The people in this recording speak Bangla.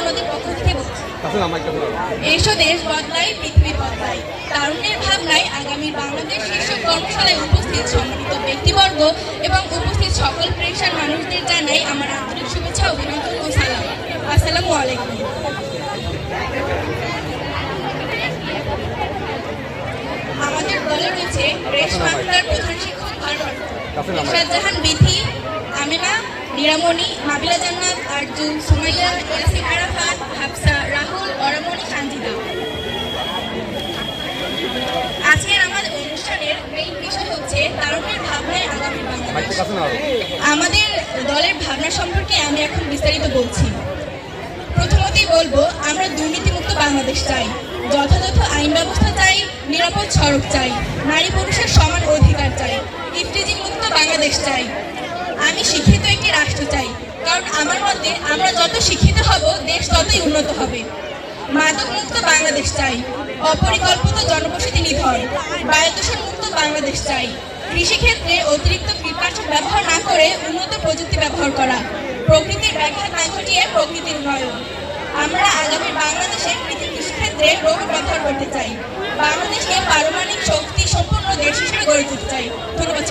আমাদের পক্ষ থেকে বলছি, এসো দেশ বদলাই, পৃথিবী বদলাই। তারুণ্যের ভাবনায় আগামী বাংলাদেশ শীর্ষক কর্মশালায় উপস্থিত সম্মানিত ব্যক্তিবর্গ এবং উপস্থিত সকল প্রেক্ষার মানুষদের জানাই আমার আন্তরিক শুভেচ্ছা, অভিনন্দন ও সালাম। আসসালামু আলাইকুম। আমাদের দলে রয়েছে রেশমা আক্তার, প্রধান শিক্ষক ইরশাদ জাহান, বিথি, আমেনা, নীরামণি, মাবিলা জান্নাত, আরজু, সুমাইয়া, ইয়াসিন আরাফাত, হাফসা, রাহুল, অরমণি, সানজিদা। আজকের আমাদের অনুষ্ঠানের মেইন বিষয় হচ্ছে তারুণ্যের ভাবনায় আগামী বাংলাদেশ। আমাদের দলের ভাবনা সম্পর্কে আমি এখন বিস্তারিত বলছি। প্রথমতেই বলবো, আমরা দুর্নীতিমুক্ত বাংলাদেশ চাই, যথাযথ আইন ব্যবস্থা চাই, নিরাপদ সড়ক চাই, নারী পুরুষের সমান অধিকার চাই, ইফটিজিং মুক্ত বাংলাদেশ চাই। আমি শিক্ষিত একটি রাষ্ট্র চাই, কারণ আমার মতে আমরা যত শিক্ষিত হব দেশ ততই উন্নত হবে। মাদক মুক্ত বাংলাদেশ চাই, অপরিকল্পিত জনবসতি নিধন, বায়ু দূষণ মুক্ত বাংলাদেশ চাই। কৃষিক্ষেত্রে অতিরিক্ত কীটনাশক ব্যবহার না করে উন্নত প্রযুক্তি ব্যবহার করা, প্রকৃতির ব্যাঘাত না ঘটিয়ে প্রকৃতির উন্নয়ন। আমরা আগামী বাংলাদেশে কৃষিক্ষেত্রে রোবট ব্যবহার করতে চাই, বাংলাদেশকে পারমাণবিক শক্তি সম্পন্ন দেশ হিসেবে গড়ে তুলতে চাই। ধন্যবাদ।